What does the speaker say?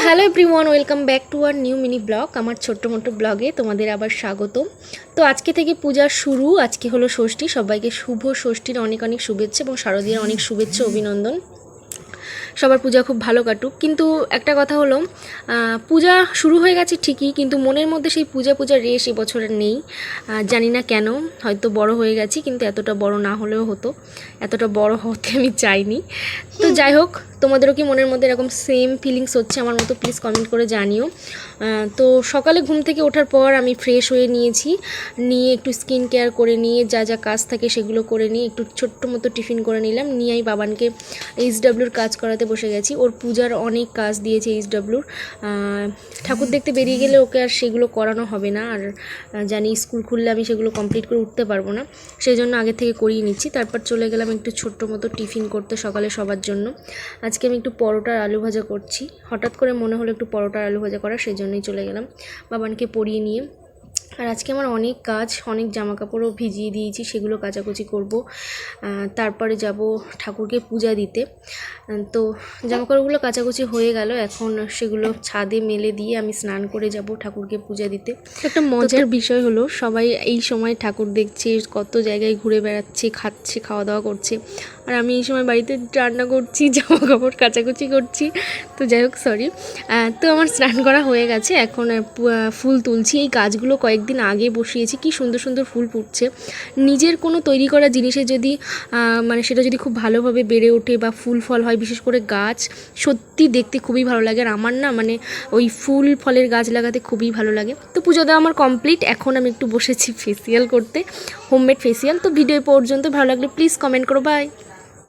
Hello everyone, welcome back to our new mini blog. আমার ছোট্ট মোটো ব্লগে তোমাদের আবার স্বাগত। তো আজকে থেকে পূজা শুরু। আজকে হলো ষষ্ঠী। সবাইকে শুভ ষষ্ঠীর অনেক অনেক শুভেচ্ছা এবং শারদীয়ার অনেক শুভেচ্ছা অভিনন্দন। সবার পূজা খুব ভালো কাটুক। কিন্তু একটা কথা হলো, পূজা শুরু হয়ে গেছে ঠিকই, কিন্তু মনের মধ্যে সেই পূজার রেশ এবছর নেই। জানি না কেন, হয়তো বড় হয়ে গেছি, কিন্তু এতটা বড় না হলেও হতো। এতটা বড় হতে আমি চাইনি। তো যাই হোক, তোমাদেরও কি মনের মধ্যে এরকম সেম ফিলিংস হচ্ছে আমার মতো? প্লিজ কমেন্ট করে জানিও। তো সকালে ঘুম থেকে ওঠার পর আমি ফ্রেশ হয়ে নিয়েছি, নিয়ে একটু স্কিন কেয়ার করে নিয়ে যা যা কাজ থাকে সেগুলো করে নিয়ে একটু ছোট্ট মতো টিফিন করে নিলাম। নিয়ে আমি বাবানকে এইচডব্লিউর কাজ করাতে বসে গেছি। ওর পূজার অনেক কাজ দিয়েছে এইচডব্লিউর। ঠাকুর দেখতে বেরিয়ে গেলে ওকে আর সেগুলো করানো হবে না, আর জানি স্কুল খুললে আমি সেগুলো কমপ্লিট করে উঠতে পারবো না, সেই জন্য আগে থেকে করিয়ে নিচ্ছি। তারপর চলে গেলাম একটু ছোট্ট মতো টিফিন করতে সকালে সবার জন্য। আজকে আমি একটু পরোটার আলু ভাজা করছি। হঠাৎ করে মনে হলো একটু পরোটার আলু ভাজা করা, সেই জন্যই চলে গেলাম বাবানকে পরিয়ে নিয়ে। আর আজকে আমার অনেক কাজ, অনেক জামা কাপড়ও ভিজিয়ে দিয়েছি, সেগুলো কাচাকুচি করব। তারপরে যাব ঠাকুরকে পূজা দিতে। তো জামাকাপড়গুলো কাচাকুচি হয়ে গেল, এখন সেগুলো ছাদে মেলে দিয়ে আমি স্নান করে যাব ঠাকুরকে পূজা দিতে। একটা মজার বিষয় হলো, সবাই এই সময় ঠাকুর দেখছে, কত জায়গায় ঘুরে বেড়াচ্ছে, খাচ্ছে, খাওয়া দাওয়া করছে, আর আমি এই সময় বাড়িতে রান্না করছি, জামা কাপড় কাচাকুচি করছি। তো যাই হোক, সরি। তো আমার স্নান করা হয়ে গেছে, এখন ফুল তুলছি। এই গাছগুলো কয়েকদিন আগে বসিয়েছি, কি সুন্দর সুন্দর ফুল ফুটছে। নিজের কোনো তৈরি করা জিনিসে যদি মানে সেটা যদি খুব ভালোভাবে বেড়ে ওঠে বা ফুল ফল হয়, বিশেষ করে গাছ, সত্যি দেখতে খুবই ভালো লাগে। আর আমার না মানে ওই ফুল ফলের গাছ লাগাতে খুবই ভালো লাগে। তো পুজো দেওয়া আমার কমপ্লিট, এখন আমি একটু বসেছি ফেসিয়াল করতে, হোমমেড ফেসিয়াল। তো ভিডিও পর্যন্ত ভালো লাগলে প্লিজ কমেন্ট করো। বাই।